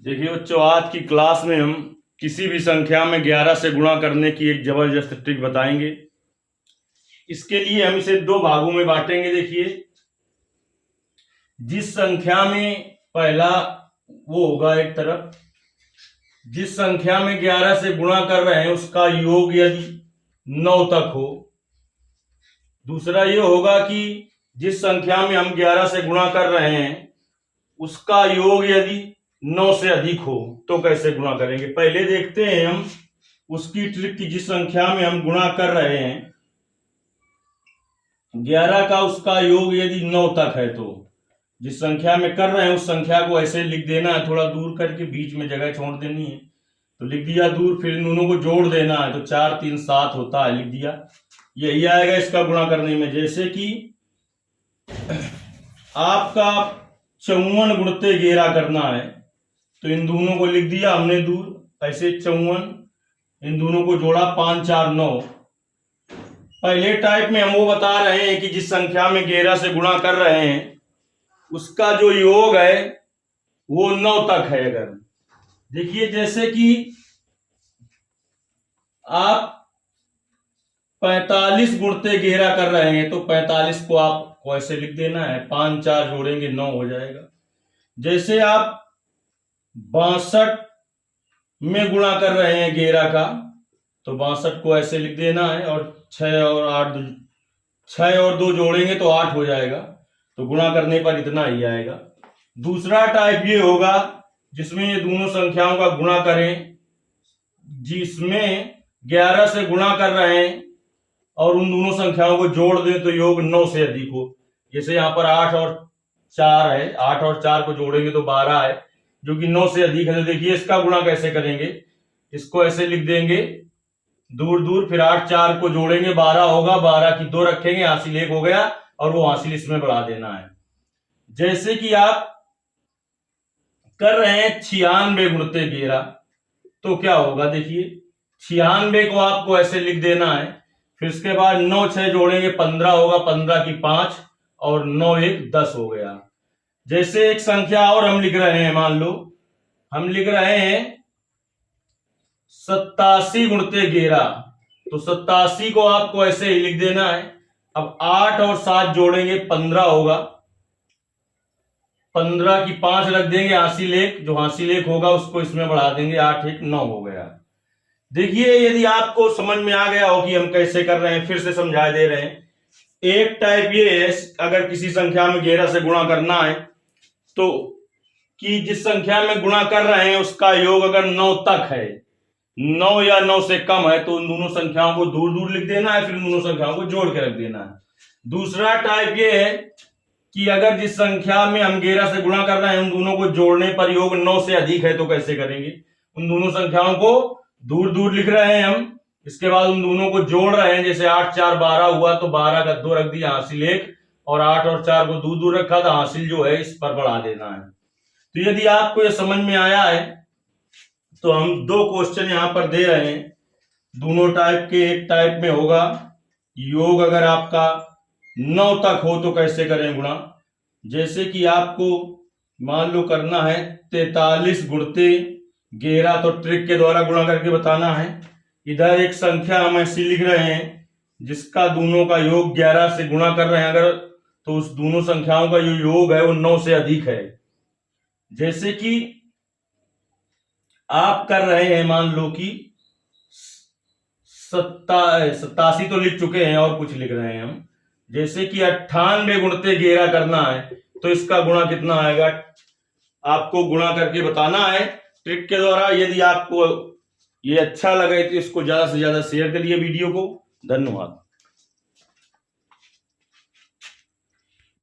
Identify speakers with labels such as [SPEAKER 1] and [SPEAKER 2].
[SPEAKER 1] देखिए बच्चों, आज की क्लास में हम किसी भी संख्या में 11 से गुणा करने की एक जबरदस्त ट्रिक बताएंगे। इसके लिए हम इसे दो भागों में बांटेंगे। देखिए, जिस संख्या में पहला वो होगा एक तरफ, जिस संख्या में 11 से गुणा कर रहे हैं उसका योग यदि 9 तक हो। दूसरा ये होगा कि जिस संख्या में हम 11 से गुणा कर रहे हैं उसका योग यदि 9 से अधिक हो तो कैसे गुणा करेंगे। पहले देखते हैं हम उसकी ट्रिक की। जिस संख्या में हम गुणा कर रहे हैं 11 का, उसका योग यदि 9 तक है तो जिस संख्या में कर रहे हैं उस संख्या को ऐसे लिख देना है, थोड़ा दूर करके बीच में जगह छोड़ देनी है। तो लिख दिया दूर, फिर इन दोनों को जोड़ देना है तो 4 3 7 होता है, लिख दिया। यही आएगा इसका गुणा करने में। जैसे कि आपका 54 गुणते 11 करना है तो इन दोनों को लिख दिया हमने दूर, ऐसे 54, इन दोनों को जोड़ा 5 4 9। पहले टाइप में हम वो बता रहे हैं कि जिस संख्या में 11 से गुणा कर रहे हैं उसका जो योग है वो 9 तक है। अगर देखिए, जैसे कि आप 45 गुणते 11 कर रहे हैं तो 45 को आपको ऐसे लिख देना है, 5 4 जोड़ेंगे 9 हो जाएगा। जैसे आप 62 में गुणा कर रहे हैं 11 का तो 62 को ऐसे लिख देना है, और 6 और 2 जोड़ेंगे तो 8 हो जाएगा। तो गुणा करने पर इतना ही आएगा। दूसरा टाइप ये होगा जिसमें ये दोनों संख्याओं का गुणा करें, जिसमें 11 से गुणा कर रहे हैं और उन दोनों संख्याओं को जोड़ दें तो योग 9 से अधिक हो। जैसे यहाँ पर 8 और 4 है, 8 और 4 को जोड़ेंगे तो 12 है, जो कि 9 से अधिक है। तो देखिए इसका गुणा कैसे करेंगे। इसको ऐसे लिख देंगे दूर दूर, फिर 8 4 को जोड़ेंगे 12 होगा, 12 की 2 रखेंगे, हासिल 1 हो गया और वो हासिल इसमें बढ़ा देना है। जैसे कि आप कर रहे हैं 96 गुणते 11 तो क्या होगा। देखिए 96 को आपको ऐसे लिख देना है, फिर इसके बाद 9 6 जोड़ेंगे 15 होगा, 15 की 5 और 9 1 10 हो गया। जैसे एक संख्या और हम लिख रहे हैं, मान लो हम लिख रहे हैं 87 गुणते 11 तो 87 को आपको ऐसे ही लिख देना है। अब 8 और 7 जोड़ेंगे 15 होगा, 15 की 5 रख देंगे, हासिल 1, जो हासिल 1 होगा उसको इसमें बढ़ा देंगे, 8 1 9 हो गया। देखिए, यदि आपको समझ में आ गया हो कि हम कैसे कर रहे हैं, फिर से समझा दे रहे हैं। एक टाइप ये है, अगर किसी संख्या में 11 से गुणा करना है तो कि जिस संख्या में गुणा कर रहे हैं उसका योग अगर 9 तक है, 9 या 9 से कम है तो उन दोनों संख्याओं को दूर दूर लिख देना है, फिर उन दोनों संख्याओं को जोड़ के रख देना है। दूसरा टाइप ये है कि अगर जिस संख्या में हम 11 से गुणा कर रहे हैं उन दोनों को जोड़ने पर योग 9 से अधिक है तो कैसे करेंगे। उन दोनों संख्याओं को दूर दूर लिख रहे हैं हम, इसके बाद उन दोनों को जोड़ रहे हैं। जैसे 8 4 12 हुआ तो 12 का 2 रख दिया, हासिल 1, और 8 और 4 को दूर दूर रखा था, हासिल जो है इस पर बढ़ा देना है। तो यदि आपको यह समझ में आया है तो हम 2 क्वेश्चन यहां पर दे रहे हैं, दोनों टाइप के। एक टाइप में होगा योग अगर आपका 9 तक हो तो कैसे करें गुणा। जैसे कि आपको मान लो करना है 43 गुणते 11 तो ट्रिक के द्वारा गुणा करके बताना है। इधर एक संख्या हम ऐसी लिख रहे हैं जिसका दोनों का योग 11 से गुणा कर रहे हैं अगर, तो उस दोनों संख्याओं का जो योग है वो 9 से अधिक है। जैसे कि आप कर रहे हैं, मान लो कि 87 तो लिख चुके हैं और कुछ लिख रहे हैं हम। जैसे कि 98 गुणते 11 करना है तो इसका गुणा कितना आएगा, आपको गुणा करके बताना है ट्रिक के द्वारा। यदि आपको ये अच्छा लगे तो इसको ज्यादा से ज्यादा शेयर करिए वीडियो को। धन्यवाद।